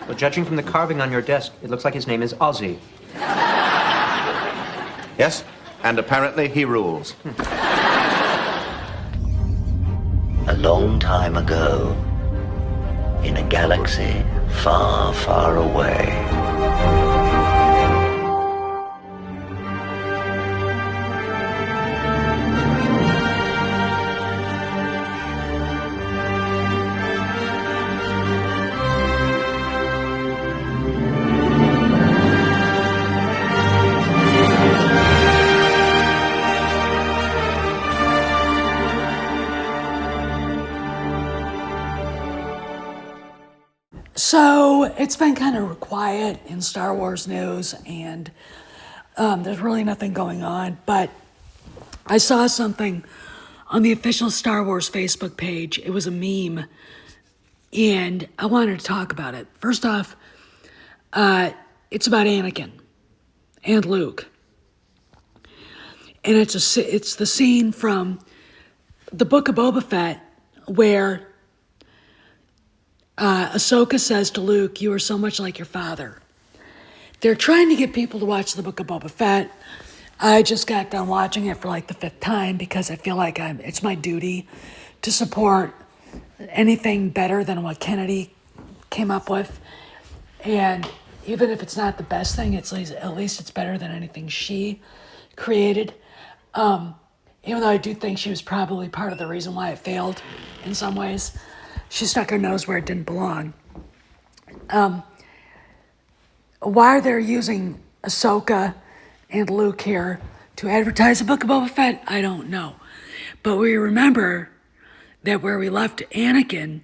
Well, judging from the carving on your desk, it looks like his name is Ozzy. Yes, and apparently he rules. A long time ago, in a galaxy far, far away. So it's been kind of quiet in Star Wars news, and there's really nothing going on. But I saw something on the official Star Wars Facebook page. It was a meme, and I wanted to talk about it. First off, it's about Anakin and Luke, and it's the scene from the Book of Boba Fett where Ahsoka says to Luke, "You are so much like your father." They're trying to get people to watch the Book of Boba Fett. I just got done watching it for like the 5th time because I feel like it's my duty to support anything better than what Kennedy came up with. And even if it's not the best thing, at least it's better than anything she created. Even though I do think she was probably part of the reason why it failed in some ways. She stuck her nose where it didn't belong. Why they're using Ahsoka and Luke here to advertise the Book of Boba Fett, I don't know. But we remember that where we left Anakin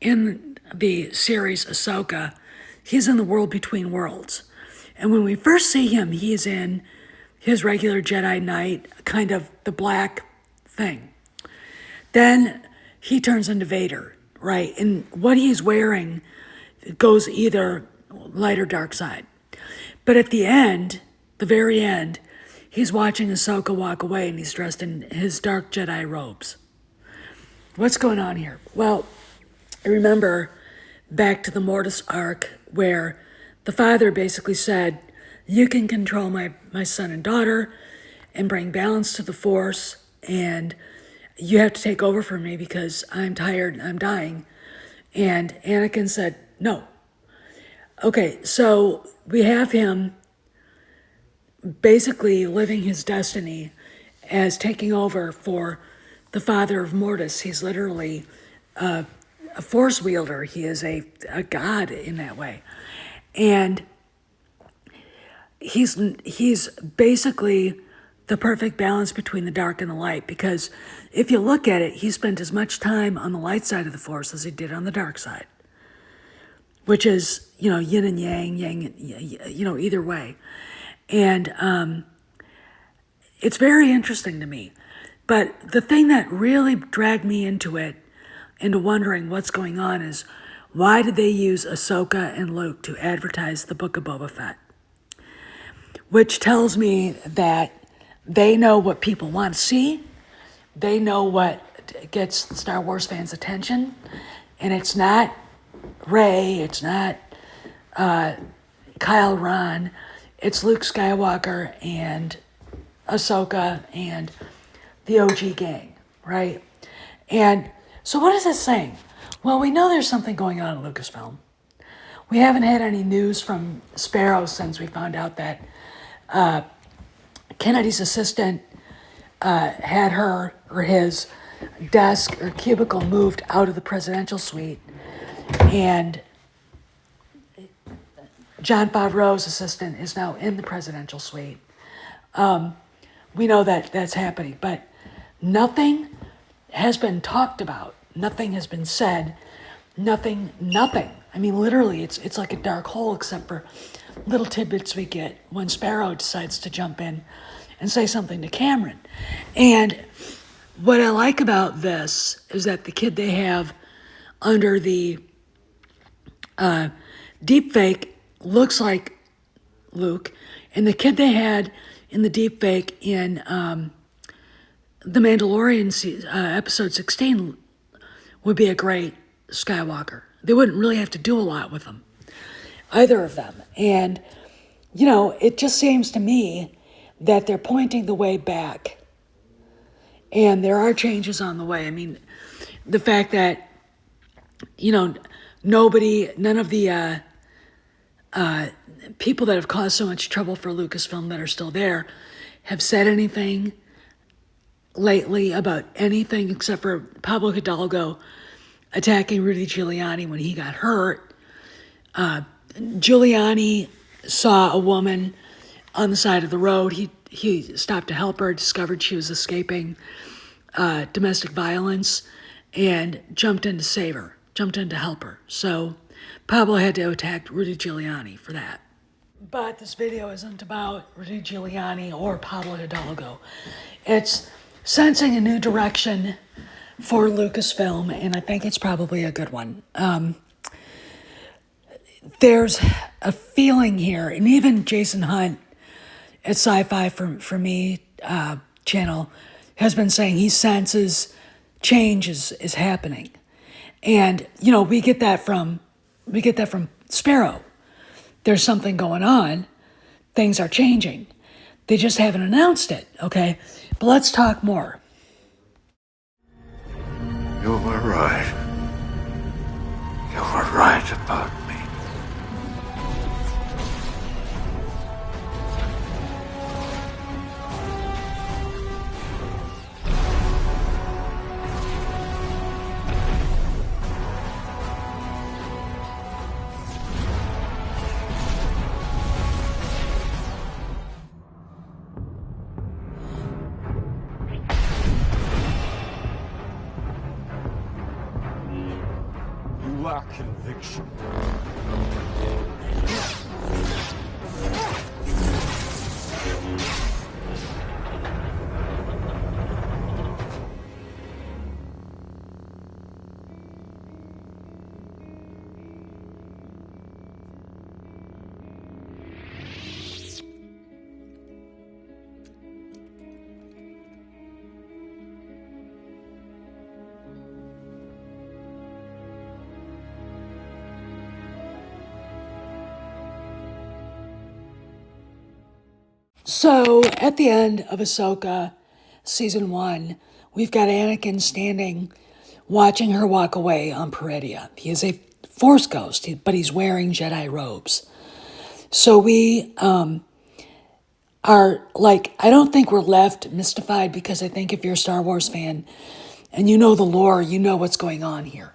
in the series Ahsoka, he's in the world between worlds. And when we first see him, he's in his regular Jedi Knight, kind of the black thing. Then he turns into Vader, right? And what he's wearing goes either light or dark side. But at the end, the very end, he's watching Ahsoka walk away and he's dressed in his dark Jedi robes. What's going on here? Well, I remember back to the Mortis arc where the father basically said, "You can control my son and daughter and bring balance to the Force, and you have to take over for me because I'm tired and I'm dying." And Anakin said, "No." Okay, so we have him basically living his destiny as taking over for the father of Mortis. He's literally a force wielder. He is a god in that way. And he's basically the perfect balance between the dark and the light, because if you look at it, he spent as much time on the light side of the Force as he did on the dark side, which is, yin and yang, either way. And it's very interesting to me. But the thing that really dragged me into wondering what's going on is, why did they use Ahsoka and Luke to advertise the Book of Boba Fett? Which tells me that they know what people want to see. They know what gets Star Wars fans' attention. And it's not Rey, it's not Kyle Ron, it's Luke Skywalker and Ahsoka and the OG gang, right? And so what is this saying? Well, we know there's something going on in Lucasfilm. We haven't had any news from Sparrow since we found out that Kennedy's assistant had her or his desk or cubicle moved out of the presidential suite, and Jon Favreau's assistant is now in the presidential suite. We know that that's happening, but nothing has been talked about. Nothing has been said. Nothing. I mean, literally, it's like a dark hole, except for little tidbits we get when Sparrow decides to jump in and say something to Cameron. And what I like about this is that the kid they have under the deepfake looks like Luke, and the kid they had in the deepfake in The Mandalorian episode 16 would be a great Skywalker. They wouldn't really have to do a lot with him. either of them. And, it just seems to me that they're pointing the way back. And there are changes on the way. I mean, the fact that, none of the people that have caused so much trouble for Lucasfilm that are still there have said anything lately about anything except for Pablo Hidalgo attacking Rudy Giuliani when he got hurt. Giuliani saw a woman on the side of the road. He stopped to help her, discovered she was escaping domestic violence, and jumped in to save her, jumped in to help her. So Pablo had to attack Rudy Giuliani for that. But this video isn't about Rudy Giuliani or Pablo Hidalgo. It's sensing a new direction for Lucasfilm, and I think it's probably a good one. There's a feeling here, and even Jason Hunt at Sci-Fi for Me channel has been saying he senses change is happening. And, we get that from Sparrow. There's something going on. Things are changing. They just haven't announced it, okay? But let's talk more. You were right. You were right about me. You lack conviction. So, at the end of Ahsoka Season 1, we've got Anakin standing, watching her walk away on Peridea. He is a Force ghost, but he's wearing Jedi robes. So we are I don't think we're left mystified, because I think if you're a Star Wars fan and you know the lore, you know what's going on here.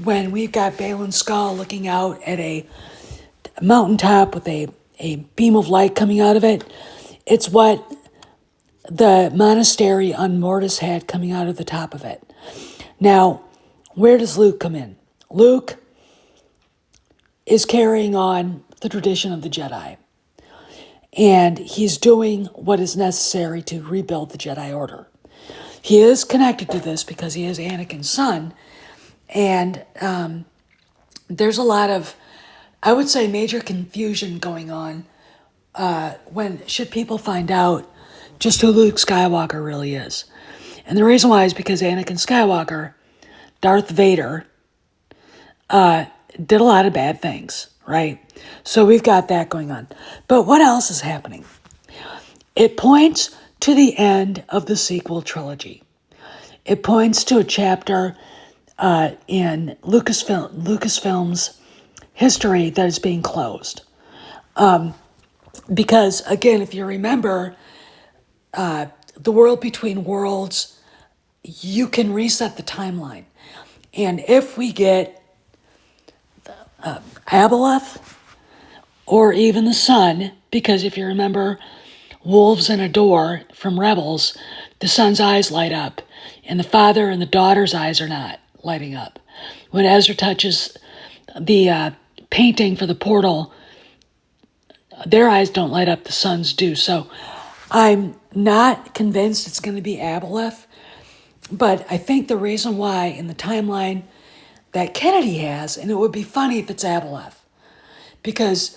When we've got Baylan Skoll looking out at a mountaintop with a beam of light coming out of it, it's what the monastery on Mortis had coming out of the top of it. Now, where does Luke come in? Luke is carrying on the tradition of the Jedi, and he's doing what is necessary to rebuild the Jedi Order. He is connected to this because he is Anakin's son, and there's a lot of, I would say, major confusion going on should people find out just who Luke Skywalker really is. And the reason why is because Anakin Skywalker, Darth Vader, did a lot of bad things, right? So we've got that going on. But what else is happening? It points to the end of the sequel trilogy. It points to a chapter in Lucasfilm's history that is being closed. Because, again, if you remember, the world between worlds, you can reset the timeline. And if we get Aboleth, or even the sun, because if you remember Wolves in a Door from Rebels, the sun's eyes light up, and the father and the daughter's eyes are not lighting up. When Ezra touches the painting for the portal, their eyes don't light up, the sun's do. So I'm not convinced it's going to be Aboleth, but I think the reason why in the timeline that Kennedy has, and it would be funny if it's Aboleth, because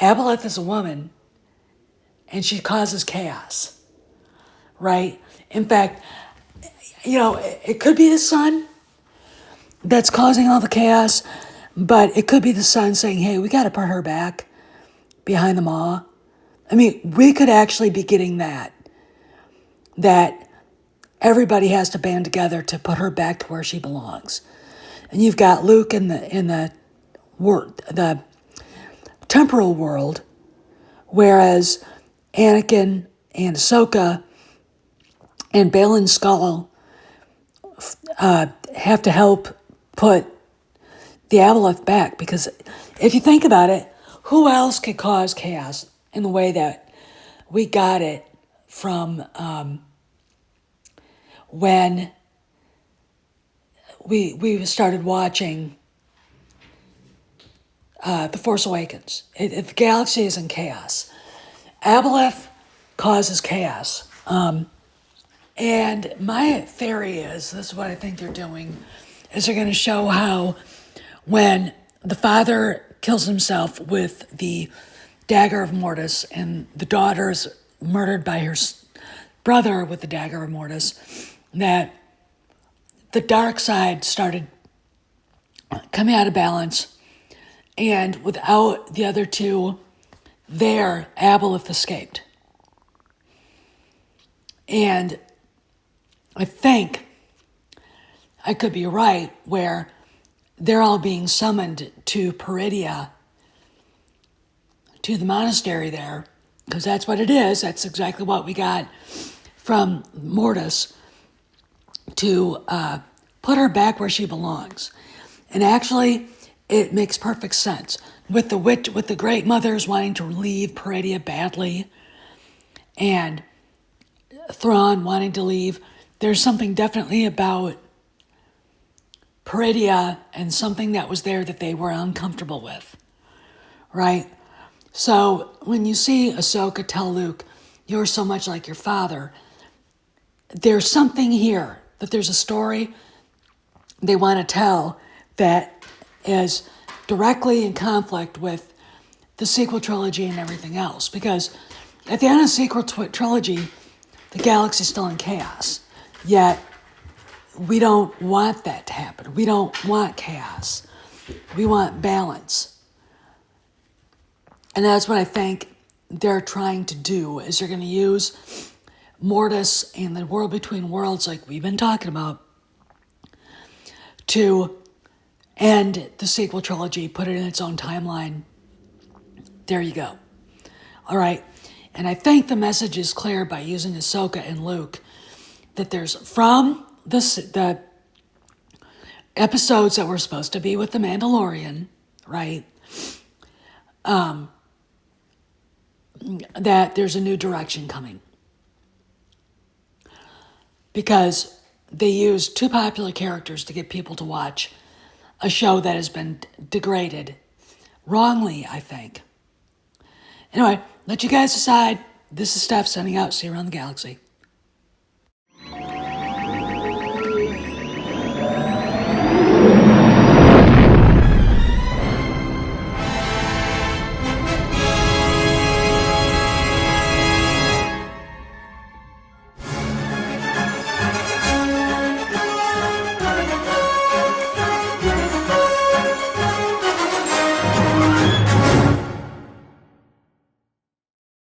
Aboleth is a woman and she causes chaos, right? In fact, it could be the sun that's causing all the chaos. But it could be the son saying, hey, we got to put her back behind the maw. I mean, we could actually be getting that everybody has to band together to put her back to where she belongs. And you've got Luke in the temporal world, whereas Anakin and Ahsoka and Baylan Skoll have to help put the Aboleth back. Because if you think about it, who else could cause chaos in the way that we got it from when we started watching The Force Awakens? The galaxy is in chaos. Aboleth causes chaos. And my theory is, this is what I think they're doing, is they're going to show how when the father kills himself with the dagger of Mortis and the daughter's murdered by her brother with the dagger of Mortis, that the dark side started coming out of balance, and without the other two there, Aboleth escaped. And I think I could be right, where they're all being summoned to Peridia, to the monastery there, because that's what it is. That's exactly what we got from Mortis, to put her back where she belongs. And actually, it makes perfect sense. With the Great Mothers wanting to leave Peridia badly, and Thrawn wanting to leave, there's something definitely about Peridia and something that was there that they were uncomfortable with, right? So when you see Ahsoka tell Luke, you're so much like your father, there's something here, that there's a story they want to tell that is directly in conflict with the sequel trilogy and everything else. Because at the end of the sequel trilogy, the galaxy's still in chaos. Yet, we don't want that to happen. We don't want chaos. We want balance. And that's what I think they're trying to do, is they're going to use Mortis and the world between worlds, like we've been talking about, to end the sequel trilogy, put it in its own timeline. There you go. All right. And I think the message is clear by using Ahsoka and Luke, that there's from the episodes that were supposed to be with the Mandalorian, right? That there's a new direction coming. Because they used two popular characters to get people to watch a show that has been degraded wrongly, I think. Anyway, let you guys decide. This is Steph signing out. See you around the galaxy.